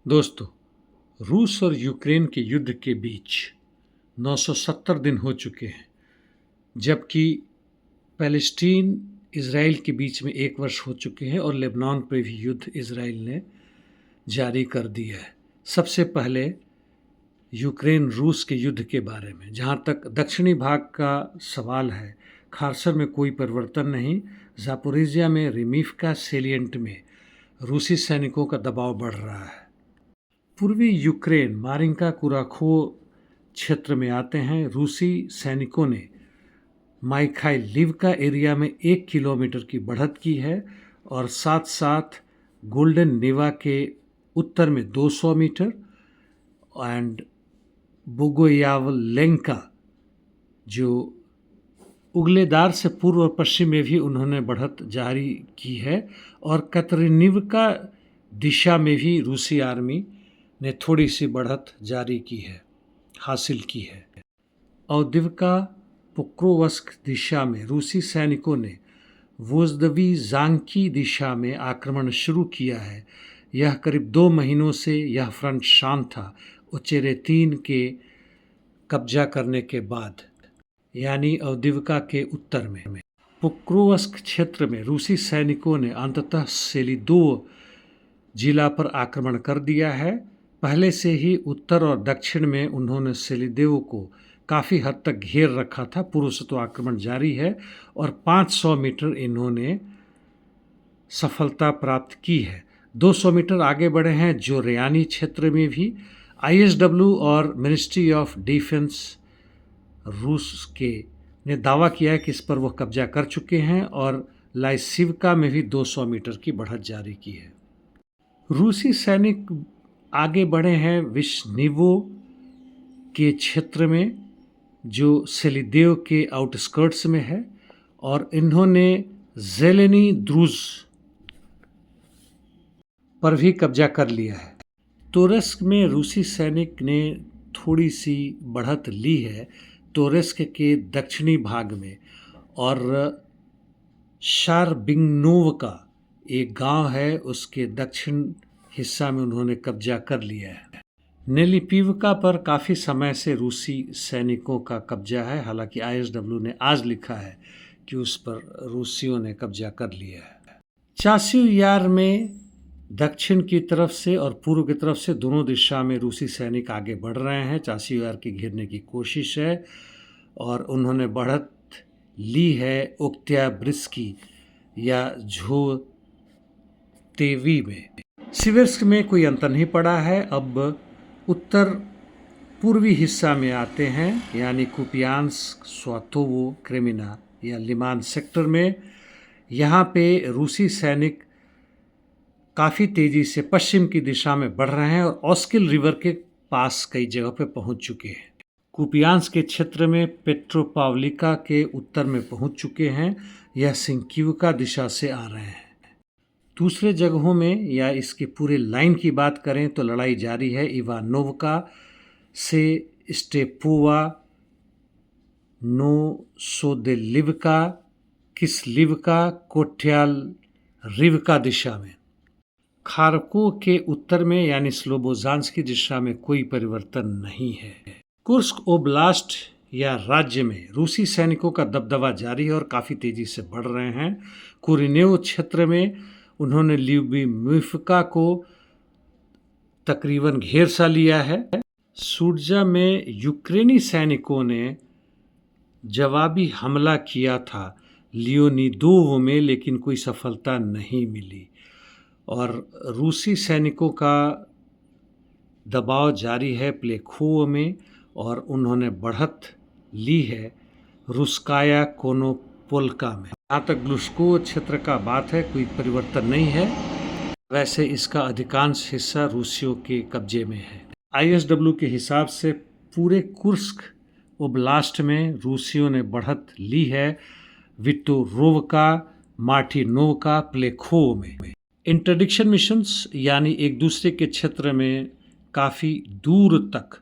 दोस्तों, रूस और यूक्रेन के युद्ध के बीच 970 दिन हो चुके हैं, जबकि पैलेस्टीन इज़राइल के बीच में 1 वर्ष हो चुके हैं और लेबनान पर भी युद्ध इज़राइल ने जारी कर दिया है। सबसे पहले यूक्रेन रूस के युद्ध के बारे में, जहाँ तक दक्षिणी भाग का सवाल है, खार्सन में कोई परिवर्तन नहीं। ज़ापोरिज़िया में रिमीवका सेलिएंट में रूसी सैनिकों का दबाव बढ़ रहा है। पूर्वी यूक्रेन मारिंका कुराखोव क्षेत्र में आते हैं। रूसी सैनिकों ने माइखाइलिवका एरिया में 1 किलोमीटर की बढ़त की है और साथ साथ गोल्डन नेवा के उत्तर में 200 मीटर एंड बोगोयावलेंका जो उगलेदार से पूर्व और पश्चिम में भी उन्होंने बढ़त जारी की है और कतरिनिवका दिशा में भी रूसी आर्मी ने थोड़ी सी बढ़त जारी की है, हासिल की है। औदिवका पोक्रोवस्क दिशा में रूसी सैनिकों ने वोज़दवी ज़ांकी दिशा में आक्रमण शुरू किया है। यह करीब 2 महीनों से यह फ्रंट शांत था। उचेरेतीन के कब्जा करने के बाद, यानी औदिवका के उत्तर में पोक्रोवस्क क्षेत्र में रूसी सैनिकों ने अंततः सेलिदो जिला पर आक्रमण कर दिया है। पहले से ही उत्तर और दक्षिण में उन्होंने सेलिदेव को काफ़ी हद तक घेर रखा था। पूर्व से तो आक्रमण जारी है और 500 मीटर इन्होंने सफलता प्राप्त की है। 200 मीटर आगे बढ़े हैं जोरयानी क्षेत्र में भी। आईएसडब्ल्यू और मिनिस्ट्री ऑफ डिफेंस रूस के ने दावा किया है कि इस पर वह कब्जा कर चुके हैं और लाइसिवका में भी 200 मीटर की बढ़त जारी की है। रूसी सैनिक आगे बढ़े हैं विश्निवो के क्षेत्र में, जो सेलिदेव के आउटस्कर्ट्स में है, और इन्होंने जेलेनी द्रूज पर भी कब्जा कर लिया है। तोरेस्क में रूसी सैनिक ने थोड़ी सी बढ़त ली है तोरेस्क के दक्षिणी भाग में, और शारबिंगनोव एक गांव है उसके दक्षिण हिस्सा में उन्होंने कब्जा कर लिया है। नेलिपीवका पर काफ़ी समय से रूसी सैनिकों का कब्जा है। हालांकि आईएसडब्ल्यू ने आज लिखा है कि उस पर रूसियों ने कब्जा कर लिया है। चासिव यार में दक्षिण की तरफ से और पूर्व की तरफ से दोनों दिशा में रूसी सैनिक आगे बढ़ रहे हैं। चासिव यार की घेरने की कोशिश है और उन्होंने बढ़त ली है ओक्त्याब्रिस्की या झोतेवी में। सिविर्स्क में कोई अंतर नहीं पड़ा है। अब उत्तर पूर्वी हिस्सा में आते हैं, यानी कुपियांस्क, स्वातोवो, क्रेमिना या लिमान सेक्टर में। यहाँ पे रूसी सैनिक काफ़ी तेज़ी से पश्चिम की दिशा में बढ़ रहे हैं और ऑस्किल रिवर के पास कई जगह पे पहुँच चुके हैं। कुपियांस्क के क्षेत्र में पेट्रोपावलिका के उत्तर में पहुँच चुके हैं। यह सिंकिवका दिशा से आ रहे हैं। दूसरे जगहों में या इसके पूरे लाइन की बात करें तो लड़ाई जारी है। इवानोवका से स्टेपोवा, नोसोदेलिवका, किसलिवका, कोट्यालरिवका दिशा में। खार्कोव के उत्तर में यानी स्लोबोजांस्क की दिशा में कोई परिवर्तन नहीं है। कुर्स्क ओब्लास्ट या राज्य में रूसी सैनिकों का दबदबा जारी है और काफ़ी तेज़ी से बढ़ रहे हैं। कुरिनेव क्षेत्र में उन्होंने ल्यूबिमिवका को तकरीबन घेर सा लिया है। सूडजा में यूक्रेनी सैनिकों ने जवाबी हमला किया था लियोनिदोव में, लेकिन कोई सफलता नहीं मिली और रूसी सैनिकों का दबाव जारी है प्लेखोव में और उन्होंने बढ़त ली है रुस्काया कोनोपोल्का में। जहाँ तक ग्लुश्को क्षेत्र का बात है, कोई परिवर्तन नहीं है। वैसे इसका अधिकांश हिस्सा रूसियों के कब्जे में है। आईएसडब्ल्यू के हिसाब से पूरे कुर्स्क ओब्लास्ट में रूसियों ने बढ़त ली है विटोरोवका, मार्टिनोवका, प्लेखोव में। इंटरडिक्शन मिशंस यानी एक दूसरे के क्षेत्र में काफ़ी दूर तक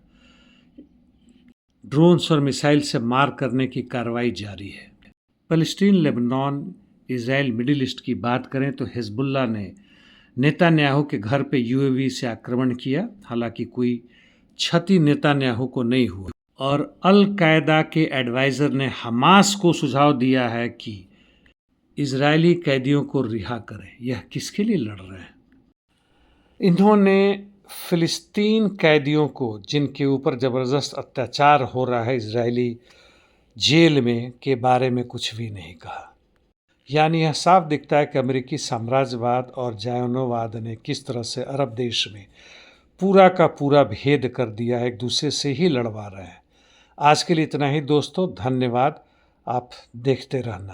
ड्रोन्स और मिसाइल से मार करने की कार्रवाई जारी है। फ़लस्तीन, लेबनान, इज़राइल, मिडिल ईस्ट की बात करें तो हिजबुल्लाह ने नेतान्याहू के घर पे यूएवी से आक्रमण किया, हालांकि कोई क्षति नेतान्याहू को नहीं हुई। और अल कायदा के एडवाइज़र ने हमास को सुझाव दिया है कि इजरायली कैदियों को रिहा करें। यह किसके लिए लड़ रहे हैं? इन्होंने फ़िलिस्तीन कैदियों को, जिनके ऊपर ज़बरदस्त अत्याचार हो रहा है इजरायली जेल में, के बारे में कुछ भी नहीं कहा। यानी यह साफ दिखता है कि अमेरिकी साम्राज्यवाद और जायनोवाद ने किस तरह से अरब देश में पूरा का पूरा भेद कर दिया है, एक दूसरे से ही लड़वा रहे हैं। आज के लिए इतना ही दोस्तों, धन्यवाद। आप देखते रहना।